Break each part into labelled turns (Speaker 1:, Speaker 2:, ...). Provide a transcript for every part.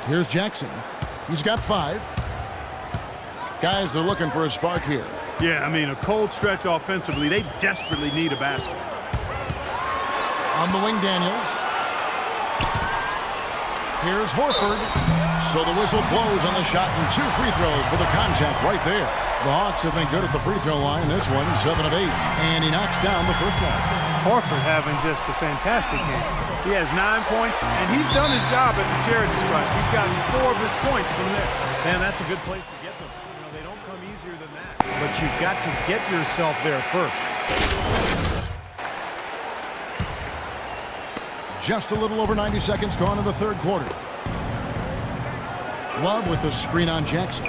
Speaker 1: Here's Jackson. He's got 5. Guys are looking for a spark here.
Speaker 2: Yeah, I mean, a cold stretch offensively. They desperately need a basket.
Speaker 1: On the wing, Daniels. Here's Horford. So the whistle blows on the shot and 2 free throws for the contact right there. The Hawks have been good at the free throw line. This one, 7 of 8. And he knocks down the first one.
Speaker 2: Horford having just a fantastic game. He has 9 points, and he's done his job at the charity stripe. He's gotten 4 of his points from there.
Speaker 3: Man, that's a good place to get them. You know, they don't come easier than that. But you've got to get yourself there first.
Speaker 1: Just a little over 90 seconds gone in the third quarter. Love with the screen on Jackson.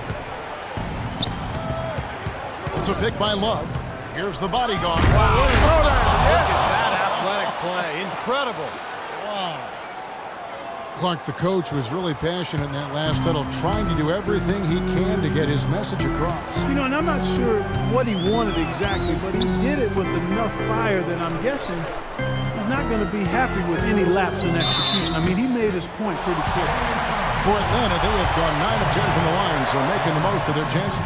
Speaker 1: It's a pick by Love. Here's the bodyguard.
Speaker 3: Wow. Look at that athletic play. Incredible.
Speaker 1: Wow. Clark, the coach, was really passionate in that last huddle, trying to do everything he can to get his message across.
Speaker 2: You know, and I'm not sure what he wanted exactly, but he did it with enough fire that I'm guessing he's not going to be happy with any lapse in execution. I mean, he made his point pretty clear.
Speaker 1: For Atlanta, they have gone 9 of 10 from the line, so making the most of their chances.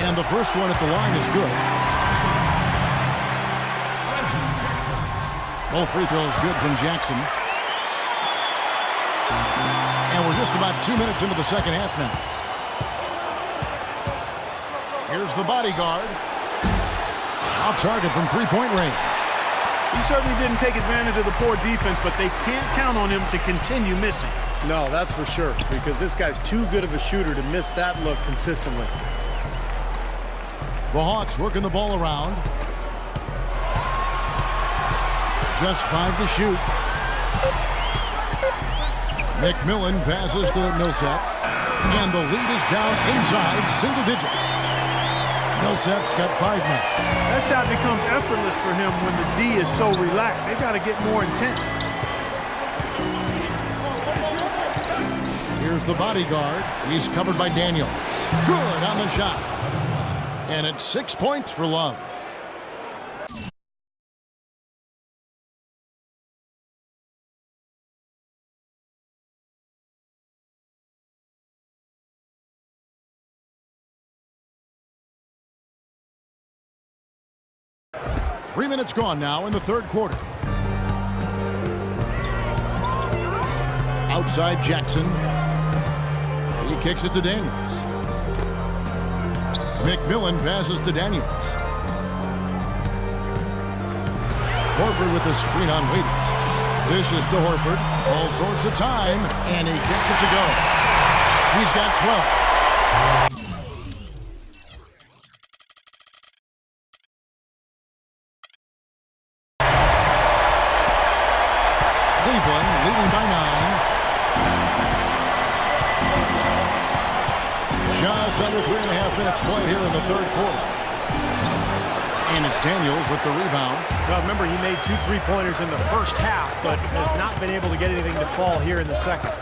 Speaker 1: And the first one at the line is good. Both free throws good from Jackson. And we're just about 2 minutes into the second half now. Here's the bodyguard. Off target from three-point range.
Speaker 2: He certainly didn't take advantage of the poor defense, but they can't count on him to continue missing.
Speaker 3: No, that's for sure, because this guy's too good of a shooter to miss that look consistently.
Speaker 1: The Hawks working the ball around. Just 5 to shoot. McMillan passes to Millsap. And the lead is down inside single digits. Millsap's got 5 now.
Speaker 2: That shot becomes effortless for him when the D is so relaxed. They got to get more intense.
Speaker 1: Here's the bodyguard. He's covered by Daniels. Good on the shot. And it's 6 points for Love. Three minutes gone now in the third quarter. Outside Jackson. He kicks it to Daniels. McMillan passes to Daniels. Horford with the screen on Waiters. Dishes to Horford. All sorts of time, and he gets it to go. He's got 12. Cleveland leading by 9. Just under 3.5 minutes played here in the third quarter. And it's Daniels with the rebound.
Speaker 3: Well, remember, he made 2 3-pointers in the first half, but has not been able to get anything to fall here in the second.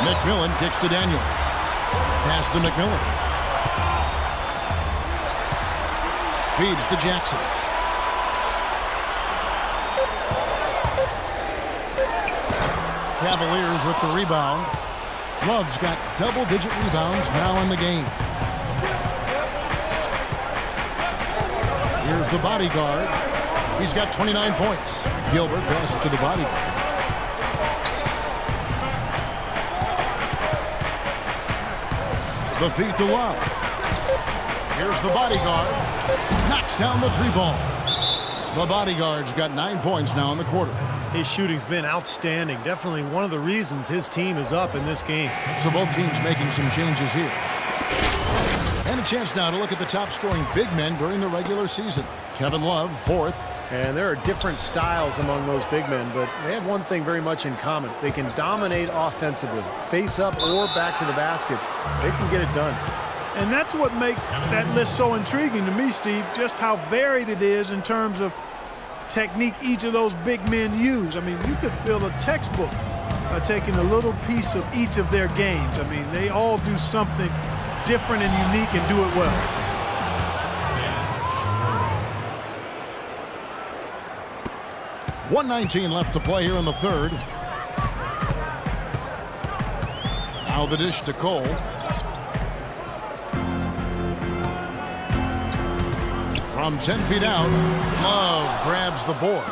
Speaker 1: McMillan kicks to Daniels. Pass to McMillan. Feeds to Jackson. Cavaliers with the rebound. Love's got double-digit rebounds now in the game. Here's the bodyguard. He's got 29 points. Gilbert passes to the bodyguard. The feed to Love. Here's the bodyguard. Knocks down the 3-ball. The bodyguard's got 9 points now in the quarter.
Speaker 3: His shooting's been outstanding. Definitely one of the reasons his team is up in this game.
Speaker 1: So both teams making some changes here. And a chance now to look at the top-scoring big men during the regular season. Kevin Love, 4th.
Speaker 3: And there are different styles among those big men, but they have one thing very much in common. They can dominate offensively, face up or back to the basket. They can get it done.
Speaker 2: And that's what makes that list so intriguing to me, Steve, just how varied it is in terms of technique each of those big men use. I mean, you could fill a textbook taking a little piece of each of their games. I mean, they all do something different and unique and do it well.
Speaker 1: 1:19 left to play here in the third. Now the dish to Cole. From 10 feet out, Love grabs the board.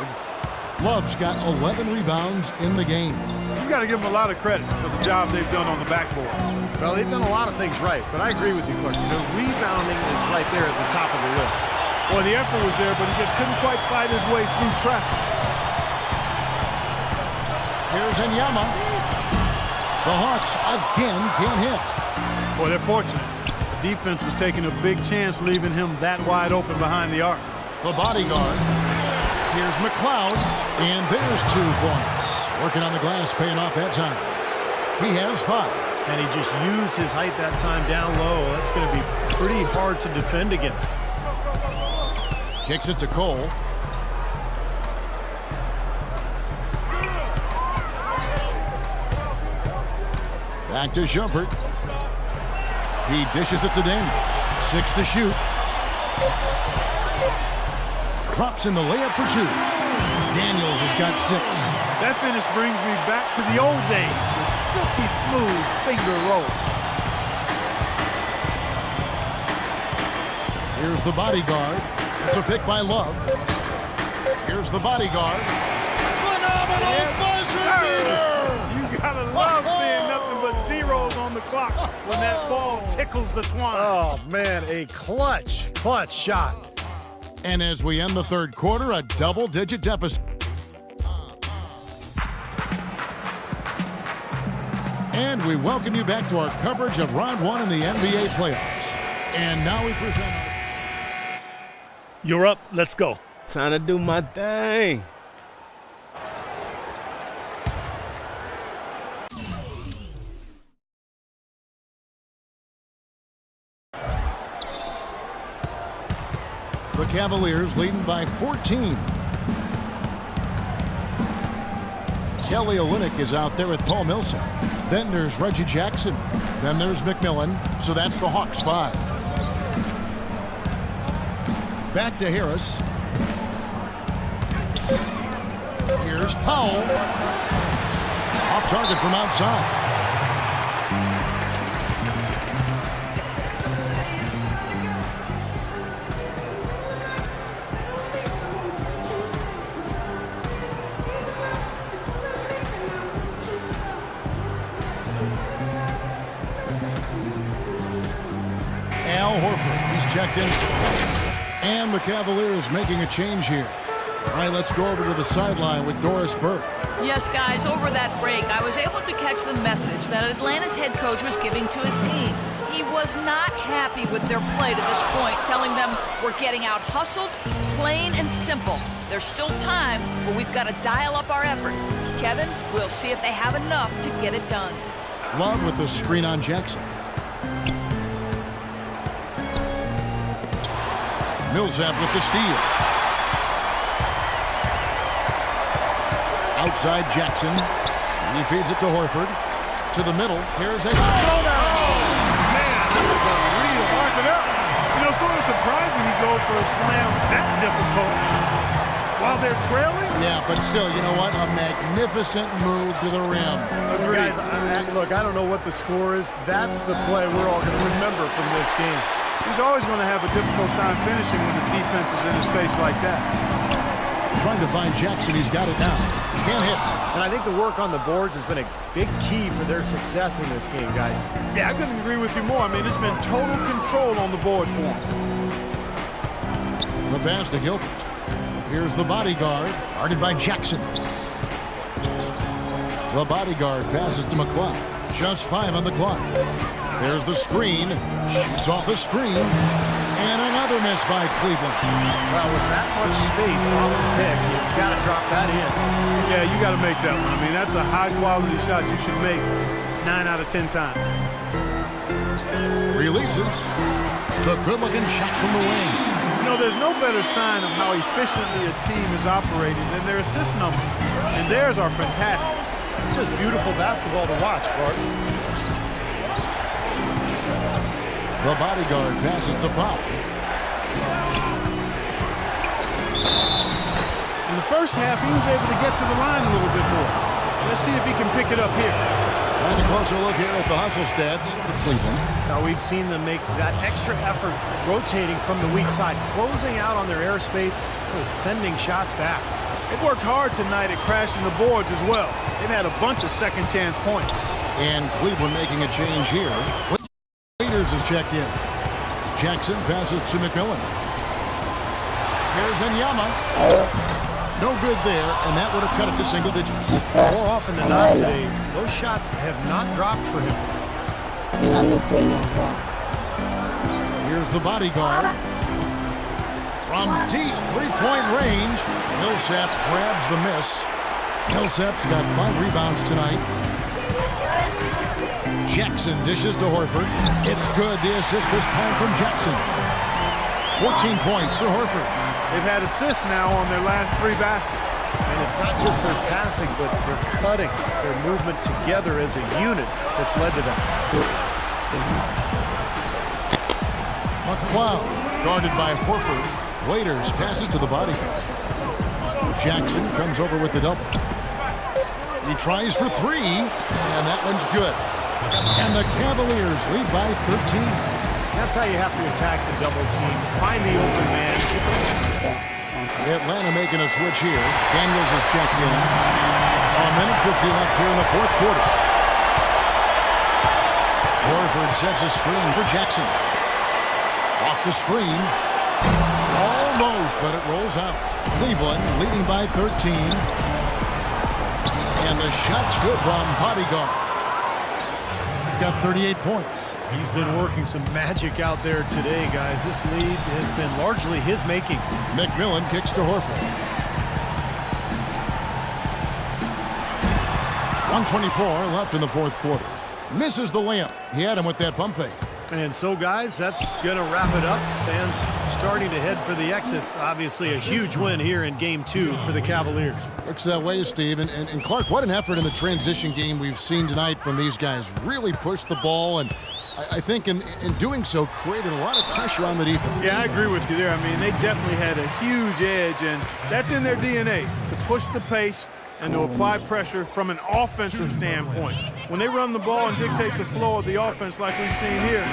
Speaker 1: Love's got 11 rebounds in the game.
Speaker 2: You got to give them a lot of credit for the job they've done on the backboard.
Speaker 3: Well, they've done a lot of things right, but I agree with you, Clark. The rebounding is right there at the top of the list.
Speaker 2: Well, the effort was there, but he just couldn't quite fight his way through traffic.
Speaker 1: Here's Enyama. The Hawks again can't hit.
Speaker 2: Boy, they're fortunate. The defense was taking a big chance leaving him that wide open behind the arc.
Speaker 1: The bodyguard. Here's McLeod, and there's 2 points. Working on the glass, paying off that time. He has 5.
Speaker 3: And he just used his height that time down low. That's going to be pretty hard to defend against.
Speaker 1: Kicks it to Cole. Back to Shumpert. He dishes it to Daniels. 6 to shoot. Drops in the layup for 2. Daniels has got 6.
Speaker 2: That finish brings me back to the old days, the silky smooth finger roll.
Speaker 1: Here's the bodyguard. It's a pick by Love. Here's the bodyguard. Phenomenal buzzer beater!
Speaker 2: You gotta love seeing nothing but zeros on the clock when that ball tickles the twine.
Speaker 3: Oh, man, a clutch shot.
Speaker 1: And as we end the third quarter, a double-digit deficit. And we welcome you back to our coverage of Round 1 in the NBA playoffs. And now we present...
Speaker 4: You're up. Let's go.
Speaker 5: Time to do my thing.
Speaker 1: The Cavaliers leading by 14. Kelly Olynyk is out there with Paul Millsap. Then there's Reggie Jackson. Then there's McMillan. So that's the Hawks 5. Back to Harris. Here's Powell. Off target from outside. Al Horford, he's checked in. And the Cavaliers making a change here. All right, let's go over to the sideline with Doris Burke.
Speaker 6: Yes, guys, over that break, I was able to catch the message that Atlanta's head coach was giving to his team. He was not happy with their play to this point, telling them we're getting out hustled, plain and simple. There's still time, but we've got to dial up our effort. Kevin, we'll see if they have enough to get it done.
Speaker 1: Love with the screen on Jackson. Millsap with the steal. Outside Jackson. He feeds it to Horford. To the middle. Here's a throwdown.
Speaker 3: Man, that was unreal.
Speaker 2: Mark it up. You know, sort of surprising he goes for a slam that difficult while they're trailing.
Speaker 1: Yeah, but still, you know what? A magnificent move to the rim.
Speaker 3: Guys, look, I don't know what the score is. That's the play we're all going to remember from this game.
Speaker 2: He's always going to have a difficult time finishing when the defense is in his face like that.
Speaker 1: Trying to find Jackson. He's got it now. Can't hit.
Speaker 3: And I think the work on the boards has been a big key for their success in this game, guys.
Speaker 2: Yeah, I couldn't agree with you more. I mean, it's been total control on the board for him.
Speaker 1: The pass to Gilbert. Here's the bodyguard. Guarded by Jackson. The bodyguard passes to McLeod. Just 5 on the clock. There's the screen. Shoots off the screen. And another miss by Cleveland.
Speaker 3: Well, with that much space off the pick, you've got to drop that in.
Speaker 2: Yeah, you got to make that one. I mean, that's a high-quality shot you should make 9 out of 10 times.
Speaker 1: Releases. The good-looking shot from the wing.
Speaker 2: You know, there's no better sign of how efficiently a team is operating than their assist numbers. And theirs are fantastic.
Speaker 3: It's just beautiful basketball to watch, Clark.
Speaker 1: The bodyguard passes to Pop.
Speaker 2: In the first half, he was able to get to the line a little bit more. Let's see if he can pick it up here.
Speaker 1: And a closer look here at the hustle stats for Cleveland.
Speaker 3: Now we've seen them make that extra effort rotating from the weak side, closing out on their airspace, really sending shots back.
Speaker 2: They've worked hard tonight at crashing the boards as well. They've had a bunch of second chance points.
Speaker 1: And Cleveland making a change here. Waiters is checked in. Jackson passes to McMillan. Here's Enyama. No good there, and that would have cut it to single digits.
Speaker 3: More often than not today, those shots have not dropped for him.
Speaker 1: Here's the bodyguard. From deep three-point range, Millsap grabs the miss. Millsap's got 5 rebounds tonight. Jackson dishes to Horford. It's good. The assist this time from Jackson. 14 points for Horford.
Speaker 2: They've had assists now on their last 3 baskets.
Speaker 3: And it's not just their passing, but their cutting, their movement together as a unit that's led to that.
Speaker 1: McLeod, guarded by Horford. Waiters passes to the bodyguard. Jackson comes over with the double. He tries for 3, and that one's good. And the Cavaliers lead by 13.
Speaker 3: That's how you have to attack the double team. Find the open man.
Speaker 1: Atlanta making a switch here. Daniels is checked in. A minute 50 left here in the fourth quarter. Horford sets a screen for Jackson. Off the screen. Almost, but it rolls out. Cleveland leading by 13. And the shot's good from bodyguard. Got 38 points.
Speaker 3: He's been working some magic out there today, guys. This lead has been largely his making.
Speaker 1: McMillan kicks to Horford. 1:24 left in the fourth quarter. Misses the layup. He had him with that pump fake.
Speaker 3: And so, guys, that's going to wrap it up. Fans starting to head for the exits. Obviously, a huge win here in Game 2 for the Cavaliers.
Speaker 1: Looks that way, Steve. And Clark, what an effort in the transition game we've seen tonight from these guys. Really pushed the ball, and I think in doing so, created a lot of pressure on the defense.
Speaker 2: Yeah, I agree with you there. I mean, they definitely had a huge edge, and that's in their DNA, to push the pace and to apply pressure from an offensive standpoint. When they run the ball and dictate the flow of the offense like we've seen here,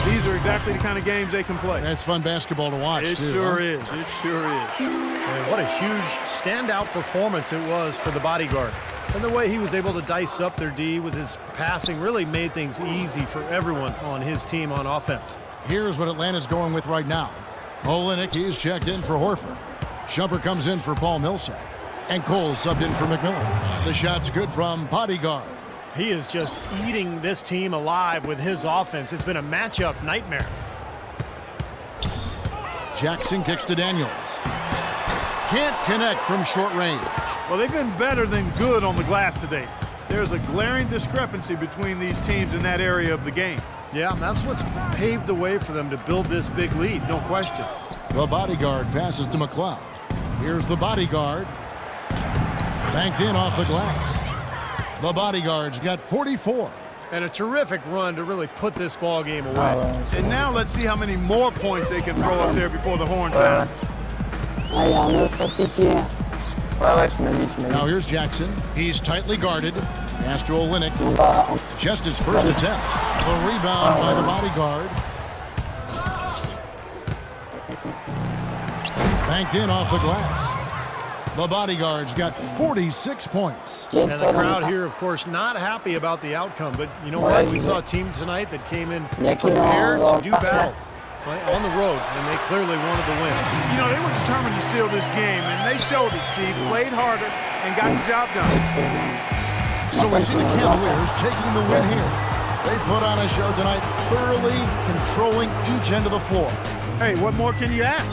Speaker 2: these are exactly the kind of games they can play.
Speaker 1: That's fun basketball to watch,
Speaker 2: It
Speaker 1: too,
Speaker 2: sure
Speaker 1: huh?
Speaker 2: is. It sure is.
Speaker 3: And what a huge standout performance it was for the bodyguard. And the way he was able to dice up their D with his passing really made things easy for everyone on his team on offense.
Speaker 1: Here's what Atlanta's going with right now. Olynyk, he's checked in for Horford. Shumpert comes in for Paul Millsap. And Cole subbed in for McMillan. The shot's good from bodyguard.
Speaker 3: He is just eating this team alive with his offense. It's been a matchup nightmare.
Speaker 1: Jackson kicks to Daniels. Can't connect from short range.
Speaker 2: Well, they've been better than good on the glass today. There's a glaring discrepancy between these teams in that area of the game.
Speaker 3: Yeah, that's what's paved the way for them to build this big lead, no question.
Speaker 1: The bodyguard passes to McLeod. Here's the bodyguard. Banked in off the glass. The bodyguard's got 44.
Speaker 3: And a terrific run to really put this ball game away.
Speaker 2: And now let's see how many more points they can throw up there before the horn sounds.
Speaker 4: Ah, il y a un autre aussi qui est... Ouais, je me dis.
Speaker 1: Now here's Jackson. He's tightly guarded. Pass to Olynyk.
Speaker 4: On va...
Speaker 1: Just his first attempt. The rebound by the bodyguard. Banked in off the glass. The bodyguard's got 46 points.
Speaker 3: And the crowd here, of course, not happy about the outcome. But you know what? We saw a team tonight that came in prepared to do battle on the road, and they clearly wanted to win.
Speaker 2: You know, they were determined to steal this game, and they showed it, Steve. Played harder and got the job done.
Speaker 1: So we see the Cavaliers taking the win here. They put on a show tonight, thoroughly controlling each end of the floor.
Speaker 2: Hey, what more can you ask?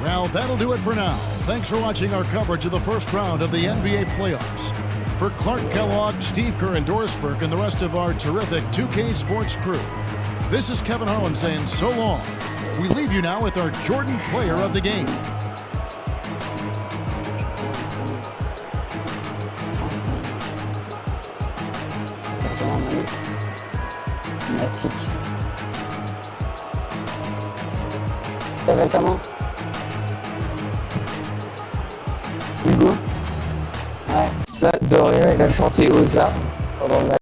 Speaker 1: Well, that'll do it for now. Thanks for watching our coverage of the first round of the NBA playoffs. For Clark Kellogg, Steve Kerr, and Doris Burke, and the rest of our terrific 2K Sports crew, this is Kevin Harlan saying so long. We leave you now with our Jordan Player of the Game.
Speaker 4: Matic. T'avais comment? Hugo? Ouais. Là, Dorian, il a chanté Oza pendant le match.